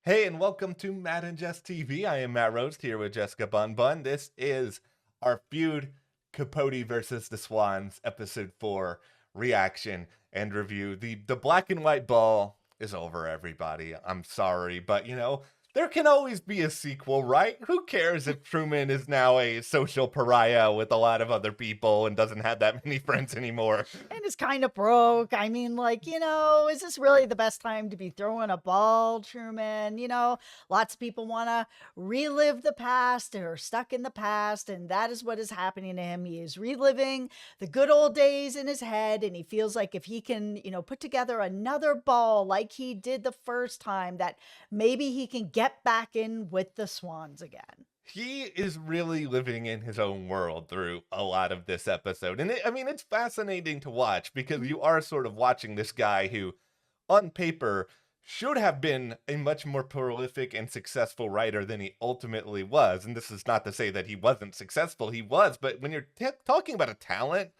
Hey, and welcome to Matt and Jess TV. I am Matt Roast here with Jessica Bun Bun. This is our Feud Capote versus the Swans, episode 4 reaction and review. The black and white ball is over, everybody. I'm sorry, but there can always be a sequel, right? Who cares if Truman is now a social pariah with a lot of other people and doesn't have that many friends anymore? And it's kind of broke. I mean, is this really the best time to be throwing a ball, Truman? Lots of people want to relive the past or are stuck in the past, and that is what is happening to him. He is reliving the good old days in his head, and he feels like if he can, put together another ball like he did the first time, that maybe he can get back in with the Swans again. He is really living in his own world through a lot of this episode. And it's fascinating to watch because Mhm. you are sort of watching this guy who, on paper, should have been a much more prolific and successful writer than he ultimately was. And this is not to say that he wasn't successful, he was. But when you're talking about a talent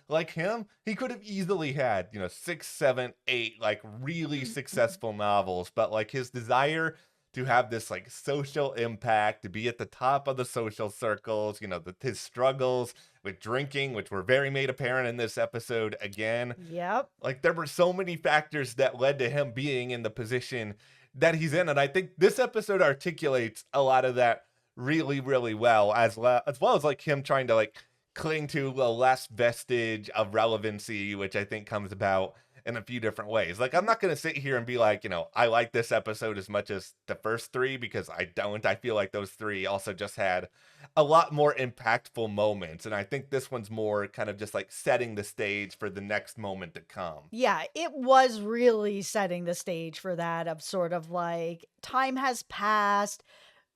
like him, he could have easily had, 6, 7, 8, like really successful novels. But like his desire to have this like social impact, to be at the top of the social circles, his struggles with drinking, which were very made apparent in this episode again. Yep. Like there were so many factors that led to him being in the position that he's in. And I think this episode articulates a lot of that really, really well, as well as like him trying to like cling to a last vestige of relevancy, which I think comes about in a few different ways. Like, I'm not going to sit here and be like, I like this episode as much as the first three because I don't. I feel like those three also just had a lot more impactful moments. And I think this one's more kind of just like setting the stage for the next moment to come. Yeah, it was really setting the stage for that of sort of like time has passed.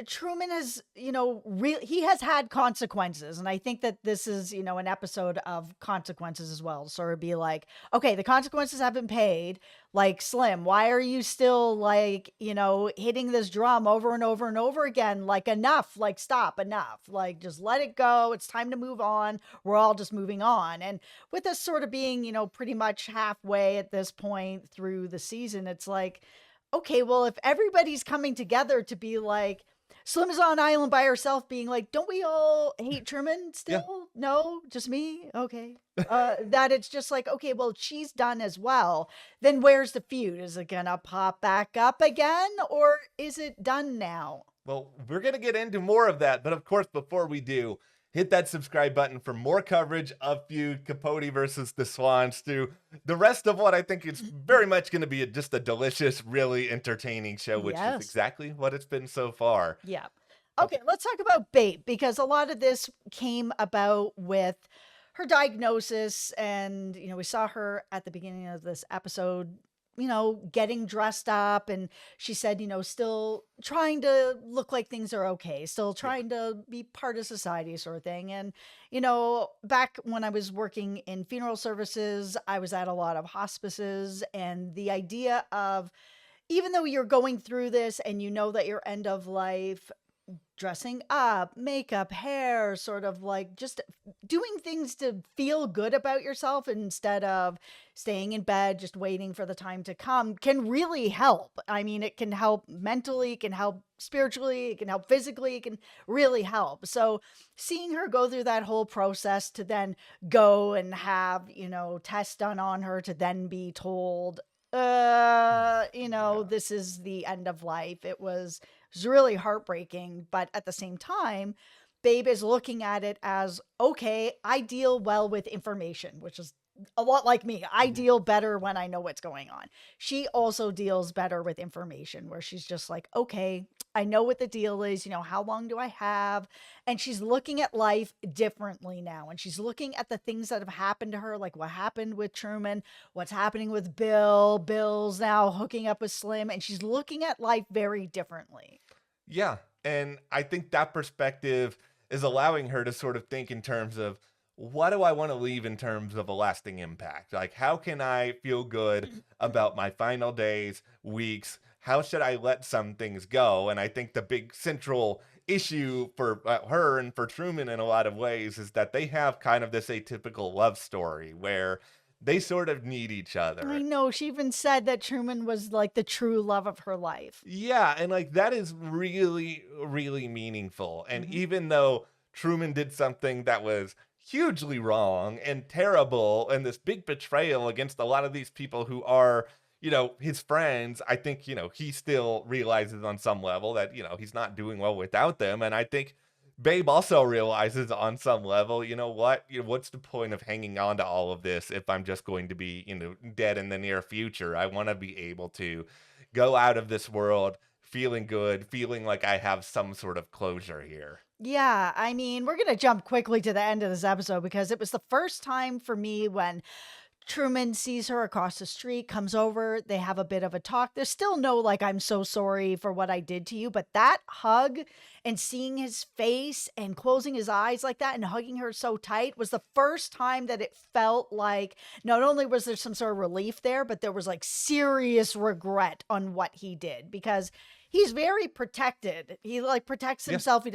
Truman has, he has had consequences. And I think that this is, an episode of consequences as well. So it'd be like, okay, the consequences have been paid. Like, Slim, why are you still like, hitting this drum over and over and over again? Like, enough, like, stop, enough. Like, just let it go. It's time to move on. We're all just moving on. And with us sort of being, pretty much halfway at this point through the season, it's like, okay, well, if everybody's coming together to be like, Slim is on an island by herself being like, don't we all hate Truman Yeah. still? No, just me? Okay. That it's just like, okay, well, she's done as well. Then where's the feud? Is it gonna pop back up again or is it done now? Well, we're going to get into more of that. But of course, before we do, hit that subscribe button for more coverage of Feud Capote versus the Swans through the rest of what I think is very much going to be just a delicious, really entertaining show, which is Yes. exactly what it's been so far. Yeah. Okay. Okay, let's talk about Babe because a lot of this came about with her diagnosis. And, we saw her at the beginning of this episode, getting dressed up. And she said, still trying to look like things are okay, still Yeah. trying to be part of society, sort of thing. And, back when I was working in funeral services, I was at a lot of hospices. And the idea of, even though you're going through this and you know that your end of life, dressing up, makeup, hair, sort of like just doing things to feel good about yourself instead of staying in bed, just waiting for the time to come, can really help. I mean, it can help mentally, it can help spiritually, it can help physically, it can really help. So, seeing her go through that whole process to then go and have, tests done on her to then be told, Yeah. this is the end of life. It was really heartbreaking, but at the same time, Babe is looking at it as, okay, I deal well with information, which is a lot like me. I Mhm. deal better when I know what's going on. She also deals better with information, where she's just like, okay, I know what the deal is. How long do I have? And she's looking at life differently now. And she's looking at the things that have happened to her, like what happened with Truman, what's happening with Bill. Bill's now hooking up with Slim, and she's looking at life very differently. Yeah. And I think that perspective is allowing her to sort of think in terms of what do I want to leave in terms of a lasting impact? Like, how can I feel good about my final days, weeks? How should I let some things go? And I think the big central issue for her and for Truman in a lot of ways is that they have kind of this atypical love story where they sort of need each I other. know. She even said that Truman was like the true love of her life. Yeah, and like that is really, really meaningful. And Hmm. even though Truman did something that was hugely wrong and terrible and this big betrayal against a lot of these people who are, his friends, I think, he still realizes on some level that, he's not doing well without them. And I think Babe also realizes on some level, you know what? What's the point of hanging on to all of this if I'm just going to be, dead in the near future? I want to be able to go out of this world feeling good, feeling like I have some sort of closure here. Yeah, I mean, we're going to jump quickly to the end of this episode because it was the first time for me when Truman sees her across the street, comes over, they have a bit of a talk. There's still no, like, I'm so sorry for what I did to you, but that hug and seeing his face and closing his eyes like that and hugging her so tight was the first time that it felt like not only was there some sort of relief there, but there was like serious regret on what he did because he's very protected. He like protects Yeah. himself.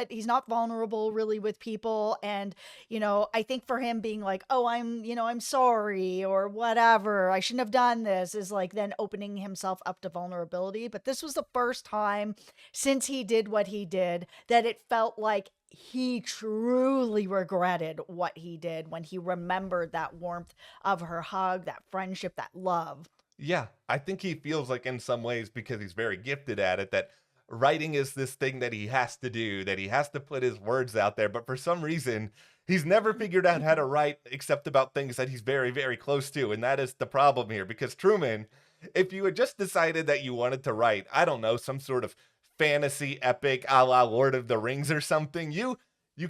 He's not vulnerable really with people. And I think for him being like, oh, I'm sorry or whatever, I shouldn't have done this is like then opening himself up to vulnerability. But this was the first time since he did what he did that it felt like he truly regretted what he did when he remembered that warmth of her hug, that friendship, that love. Yeah, I think he feels like in some ways because he's very gifted at it that writing is this thing that he has to do, that he has to put his words out there, but for some reason he's never figured out how to write except about things that he's very very close to, and that is the problem here because Truman, if you had just decided that you wanted to write, I don't know, some sort of fantasy epic a la Lord of the Rings or something, you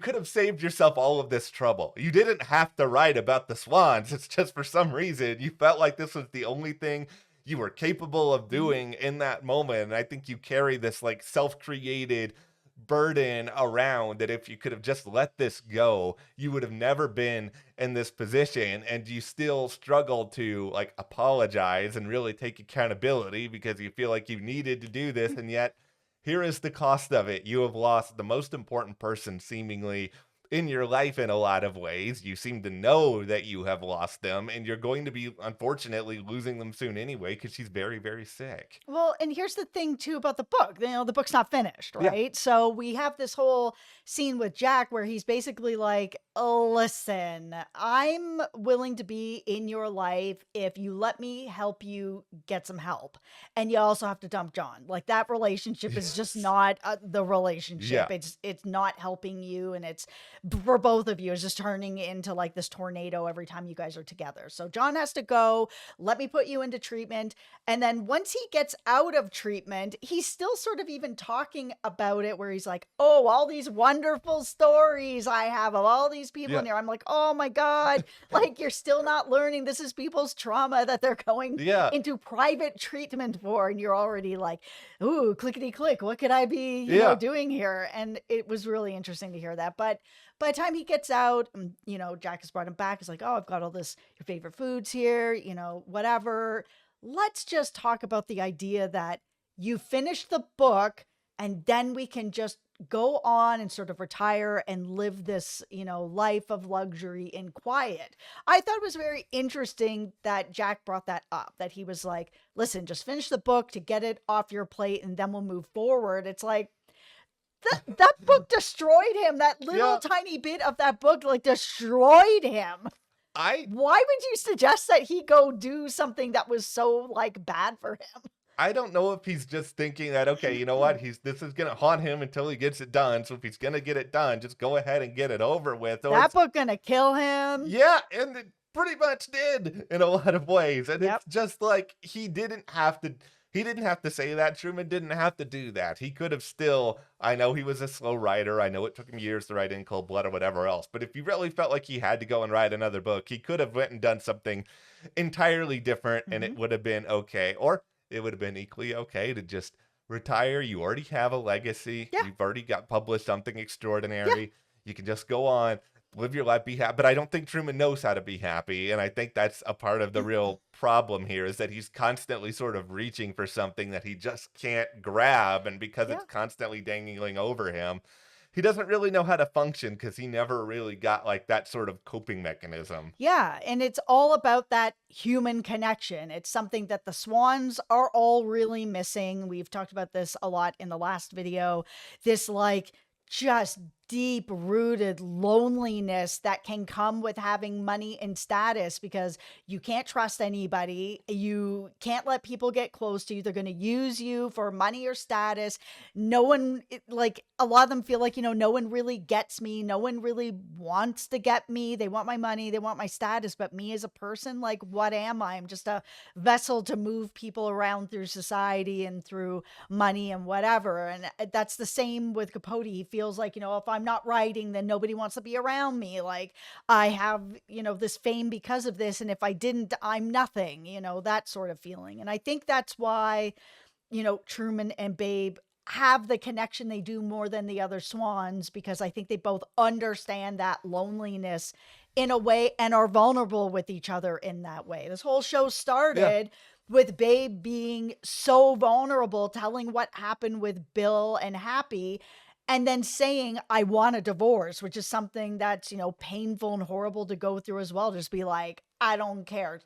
could have saved yourself all of this trouble. You didn't have to write about the Swans. It's just for some reason you felt like this was the only thing you were capable of Mhm. doing in that moment. And I think you carry this like self-created burden around that if you could have just let this go, you would have never been in this position, and you still struggle to like apologize and really take accountability because you feel like you needed to do this, and yet here is the cost of it. You have lost the most important person seemingly in your life in a lot of ways. You seem to know that you have lost them, and you're going to be, unfortunately, losing them soon anyway because she's very, very sick. Well, and here's the thing too about the book. The book's not finished, Yeah. right? So we have this whole scene with Jack where he's basically like, "Oh, listen, I'm willing to be in your life if you let me help you get some help. And you also have to dump John." Like that relationship is just Yes. not the relationship. Yeah. It's not helping you, and it's for both of you is just turning into like this tornado every time you guys are together. So John has to go. Let me put you into treatment. And then once he gets out of treatment, he's still sort of even talking about it where he's like, oh, all these wonderful stories I have of all these people Yeah. in there. I'm like, oh my God, like you're still not learning. This is people's trauma that they're going Yeah. into private treatment for. And you're already like, ooh, clickety click. What could I be, Yeah. doing here? And it was really interesting to hear that. But by the time he gets out, Jack has brought him back. He's like, oh, I've got all this, your favorite foods here, whatever. Let's just talk about the idea that you finish the book and then we can just go on and sort of retire and live this, life of luxury in quiet. I thought it was very interesting that Jack brought that up, that he was like, listen, just finish the book to get it off your plate and then we'll move forward. It's like, that book destroyed him. That little Yeah. tiny bit of that book like destroyed him. I Why would you suggest that he go do something that was so like bad for him? I don't know if he's just thinking that, okay, you know what? This is gonna haunt him until he gets it done. So if he's gonna get it done, just go ahead and get it over with. Or That it's book gonna kill him. yeah, and it pretty much did in a lot of ways. And Yep. it's just like he didn't have to say that. Truman didn't have to do that. He could have still, I know he was a slow writer. I know it took him years to write In Cold Blood or whatever else. But if he really felt like he had to go and write another book, he could have went and done something entirely different and Mhm. it would have been okay. Or it would have been equally okay to just retire. You already have a legacy. Yeah. You've already got published something Yeah. extraordinary. You can just go on, live your life, be happy. But I don't think Truman knows how to be happy. And I think that's a part of the real problem here is that he's constantly sort of reaching for something that he just can't grab. And because Yeah. it's constantly dangling over him, he doesn't really know how to function because he never really got like that sort of coping mechanism. Yeah, and it's all about that human connection. It's something that the Swans are all really missing. We've talked about this a lot in the last video. This like just deep rooted loneliness that can come with having money and status because you can't trust anybody. You can't let people get close to you. They're going to use you for money or status. No one, like a lot of them feel like, no one really gets me. No one really wants to get me. They want my money. They want my status. But me as a person, like, what am I? I'm just a vessel to move people around through society and through money and whatever. And that's the same with Capote. He feels like, if I'm not writing, then nobody wants to be around me. Like I have, this fame because of this. And if I didn't, I'm nothing, that sort of feeling. And I think that's why, Truman and Babe have the connection they do more than the other Swans, because I think they both understand that loneliness in a way and are vulnerable with each other in that way. This whole show started with Babe being so vulnerable, telling what happened with Bill and Happy, and then saying, I want a divorce, which is something that's, painful and horrible to go through as well. Just be like, I don't care.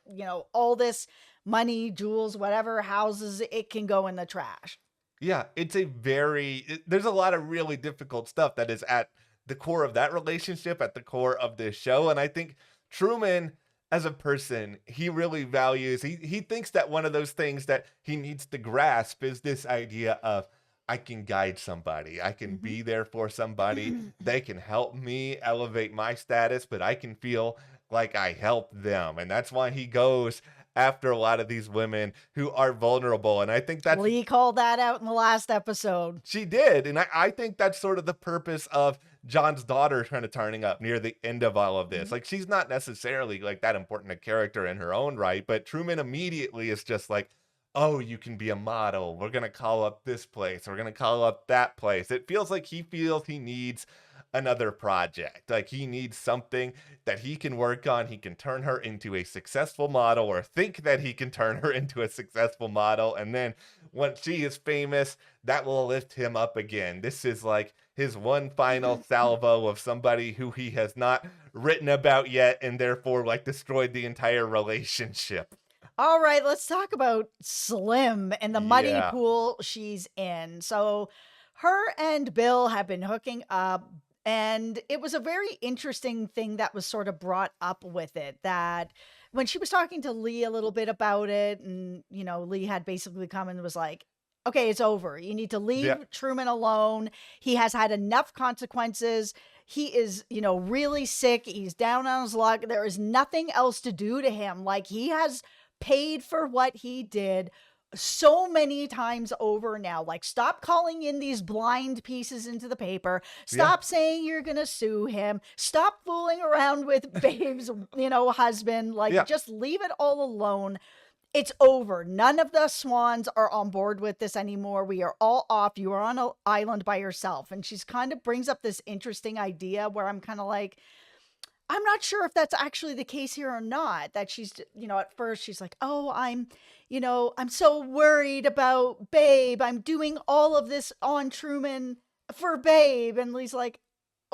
All this money, jewels, whatever, houses, it can go in the trash. Yeah, there's a lot of really difficult stuff that is at the core of that relationship, at the core of this show. And I think Truman, as a person, he really values, he thinks that one of those things that he needs to grasp is this idea of, I can guide somebody. I can be there for somebody. They can help me elevate my status, but I can feel like I help them. And that's why he goes after a lot of these women who are vulnerable. And I think that's... Lee called that out in the last episode. She did. And I think that's sort of the purpose of John's daughter kind of turning up near the end of all of this. Like, she's not necessarily like that important a character in her own right, but Truman immediately is just like, oh, you can be a model. We're going to call up this place. We're going to call up that place. It feels like he feels he needs another project. Like he needs something that he can work on. He can turn her into a successful model, or think that he can turn her into a successful model. And then once she is famous, that will lift him up again. This is like his one final salvo of somebody who he has not written about yet, and therefore like destroyed the entire relationship. All right, let's talk about Slim and the muddy pool she's in. So her and Bill have been hooking up, and it was a very interesting thing that was sort of brought up with it, that when she was talking to Lee a little bit about it, and, Lee had basically come and was like, okay, it's over. You need to leave Truman alone. He has had enough consequences. He is, really sick. He's down on his luck. There is nothing else to do to him. Like, he has paid for what he did so many times over now. Like, stop calling in these blind pieces into the paper. Stop saying you're going to sue him. Stop fooling around with Babe's, husband. Like, just leave it all alone. It's over. None of the Swans are on board with this anymore. We are all off. You are on an island by yourself. And she's kind of brings up this interesting idea where I'm kind of like, I'm not sure if that's actually the case here or not. That she's, at first she's like, oh, I'm so worried about Babe. I'm doing all of this on Truman for Babe. And Lee's like,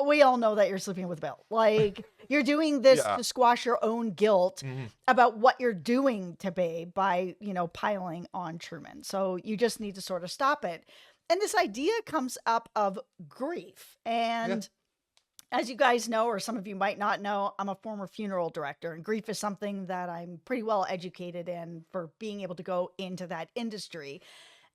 we all know that you're sleeping with Bill. Like, you're doing this to squash your own guilt about what you're doing to Babe by, piling on Truman. So you just need to sort of stop it. And this idea comes up of grief. And as you guys know, or some of you might not know, I'm a former funeral director, and grief is something that I'm pretty well educated in for being able to go into that industry.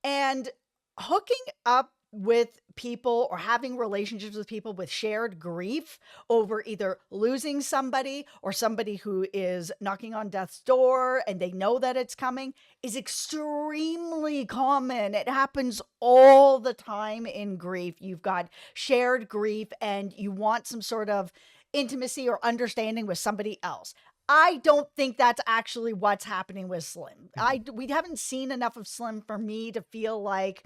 And hooking up with people or having relationships with people with shared grief over either losing somebody or somebody who is knocking on death's door and they know that it's coming is extremely common. It happens all the time in grief. You've got shared grief and you want some sort of intimacy or understanding with somebody else. I don't think that's actually what's happening with Slim. We haven't seen enough of Slim for me to feel like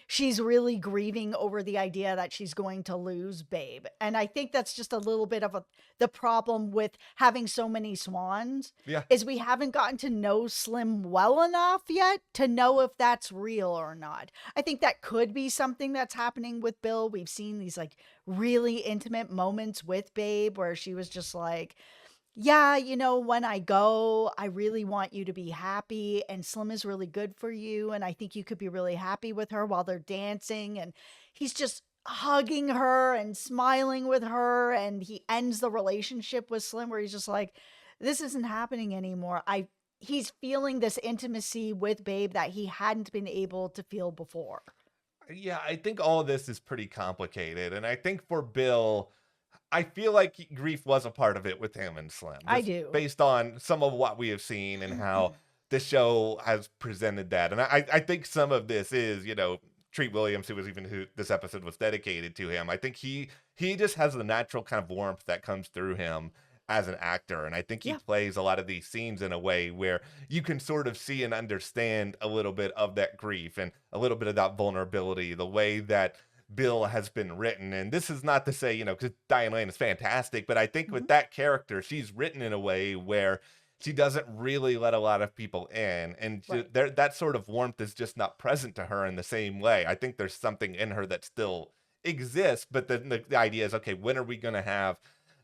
she's really grieving over the idea that she's going to lose Babe. And I think that's just a little bit of the problem with having so many swans Yeah. is we haven't gotten to know Slim well enough yet to know if that's real or not. I think that could be something that's happening with Bill. We've seen these like really intimate moments with Babe where she was just like, yeah, when I go, I really want you to be happy, and Slim is really good for you, and I think you could be really happy with her while they're dancing. And he's just hugging her and smiling with her, and he ends the relationship with Slim where he's just like, this isn't happening anymore. He's feeling this intimacy with Babe that he hadn't been able to feel before. Yeah, I think all of this is pretty complicated. And I think for Bill, I feel like grief was a part of it with him and Slim, I just do. based on some of what we have seen and how the show has presented that. And I think some of this is, Treat Williams, who this episode was dedicated to him. I think he just has the natural kind of warmth that comes through him as an actor. And I think he Yeah. plays a lot of these scenes in a way where you can sort of see and understand a little bit of that grief and a little bit of that vulnerability, the way that Bill has been written. And this is not to say, because Diane Lane is fantastic, but I think Mhm. with that character, she's written in a way where she doesn't really let a lot of people in. And Right. that sort of warmth is just not present to her in the same way. I think there's something in her that still exists, but then the idea is, okay, when are we going to have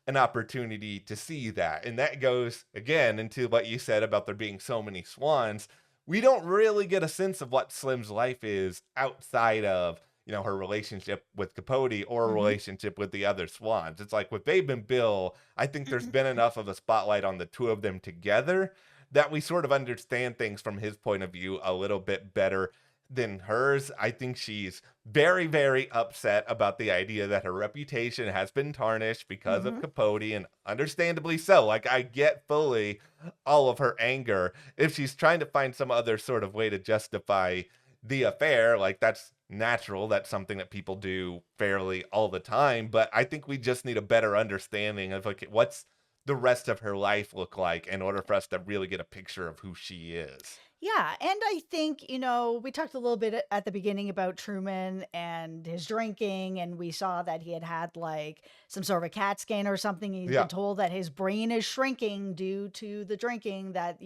an opportunity to see that? And that goes again into what you said about there being so many swans. We don't really get a sense of what Slim's life is outside of her relationship with Capote or a Mhm. relationship with the other swans. It's like with Babe and Bill, I think there's been enough of a spotlight on the two of them together that we sort of understand things from his point of view a little bit better than hers. I think she's very, very upset about the idea that her reputation has been tarnished because of Mhm. Capote, and understandably so. Like, I get fully all of her anger. If she's trying to find some other sort of way to justify the affair, like, that's natural. That's something that people do fairly all the time. But I think we just need a better understanding of, like, what's the rest of her life look like in order for us to really get a picture of who she is. Yeah, and I think, we talked a little bit at the beginning about Truman and his drinking, and we saw that he had like some sort of a CAT scan or something. He's Yeah. been told that his brain is shrinking due to the drinking, that,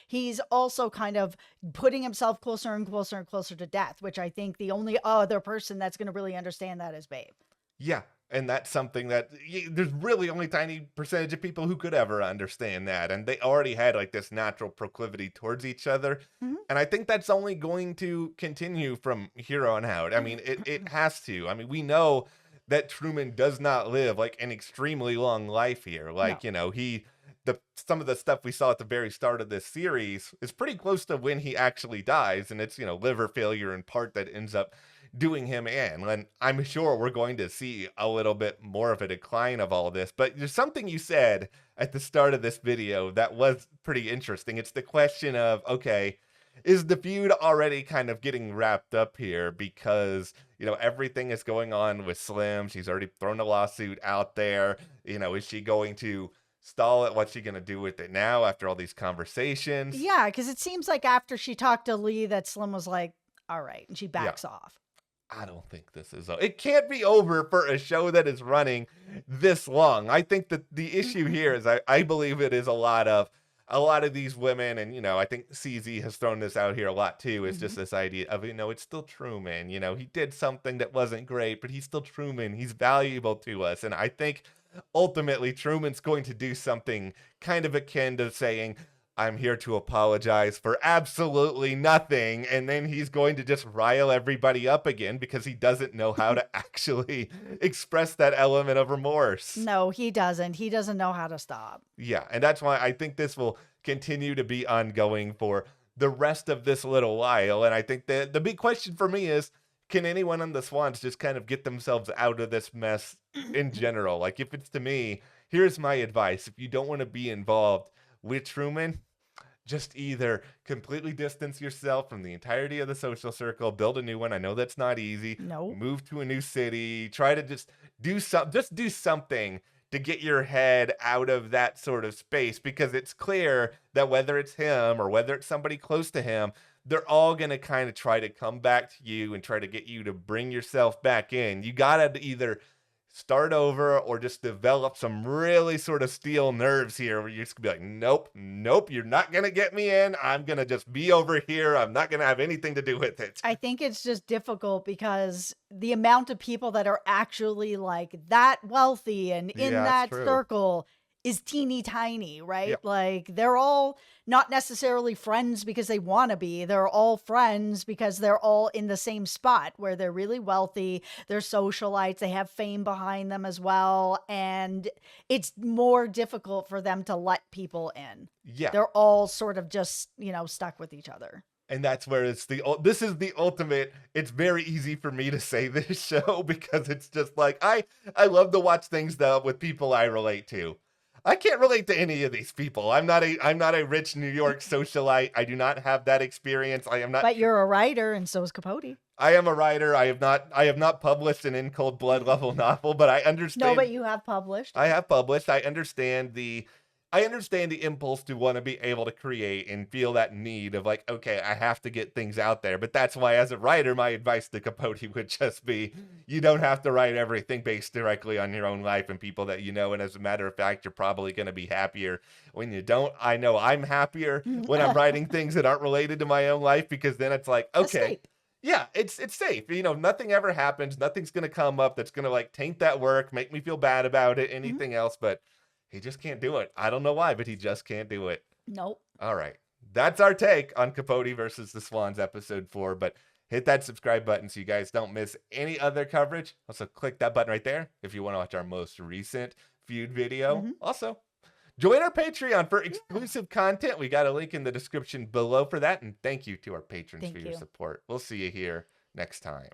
he's also kind of putting himself closer and closer and closer to death, which I think the only other person that's going to really understand that is Babe. Yeah, and that's something that there's really only tiny percentage of people who could ever understand that, and they already had like this natural proclivity towards each other, Mhm. and I think that's only going to continue from here on out. I mean, it has to. I mean, we know that Truman does not live like an extremely long life here. Like, No. the some of the stuff we saw at the very start of this series is pretty close to when he actually dies, and it's, liver failure in part that ends up doing him in. And I'm sure we're going to see a little bit more of a decline of all this. But there's something you said at the start of this video that was pretty interesting. It's the question of, okay, is the feud already kind of getting wrapped up here because, everything is going on with Slim? She's already thrown a lawsuit out there. Is she going to stall it? What's she going to do with it now after all these conversations? Yeah, because it seems like after she talked to Lee, that Slim was like, all right, and she Yeah. backs off. I don't think this is. It can't be over for a show that is running this long. I think that the issue here is, I believe it is a lot of these women, and I think CZ has thrown this out here a lot too. Is just Mhm. this idea of, it's still Truman. He did something that wasn't great, but he's still Truman. He's valuable to us, and I think ultimately Truman's going to do something kind of akin to saying, I'm here to apologize for absolutely nothing. And then he's going to just rile everybody up again because he doesn't know how to actually express that element of remorse. No, he doesn't. He doesn't know how to stop. Yeah. And that's why I think this will continue to be ongoing for the rest of this little while. And I think the big question for me is, can anyone on the Swans just kind of get themselves out of this mess in general? Like, if it's to me, here's my advice. If you don't want to be involved with Truman, just either completely distance yourself from the entirety of the social circle, build a new one. I know that's not easy. No. Move to a new city, try to just do something to get your head out of that sort of space, because it's clear that whether it's him or whether it's somebody close to him, they're all going to kind of try to come back to you and try to get you to bring yourself back in. You got to either start over or just develop some really sort of steel nerves here where you're just gonna be like, nope, nope, you're not going to get me in. I'm going to just be over here. I'm not going to have anything to do with it. I think it's just difficult because the amount of people that are actually like that wealthy and in Yeah, that it's true. circle is teeny tiny, right? Yep. Like they're all not necessarily friends because they want to be. They're all friends because they're all in the same spot where they're really wealthy. They're socialites. They have fame behind them as well. And it's more difficult for them to let people in. Yeah. They're all sort of just, stuck with each other. And that's where this is the ultimate. It's very easy for me to say this show because it's just like, I love to watch things though with people I relate to. I can't relate to any of these people. I'm not a rich New York socialite. I do not have that experience. I am not. But you're a writer, and so is Capote. I am a writer. I have not published an In Cold Blood level novel, but I understand. No, but you have published. I have published. I understand the impulse to want to be able to create and feel that need of like, okay, I have to get things out there. But that's why, as a writer, my advice to Capote would just be, you don't have to write everything based directly on your own life and people that you know. And as a matter of fact, you're probably going to be happier when you don't. I know I'm happier when I'm writing things that aren't related to my own life, because then it's like, okay. Escape. Yeah, it's safe. Nothing ever happens. Nothing's going to come up that's going to like taint that work, make me feel bad about it, anything else. But he just can't do it. I don't know why, but he just can't do it. Nope. All right. That's our take on Capote versus the Swans episode 4. But hit that subscribe button so you guys don't miss any other coverage. Also, click that button right there if you want to watch our most recent Feud video. Also, join our Patreon for exclusive content. We got a link in the description below for that. And thank you to our patrons for your support. We'll see you here next time.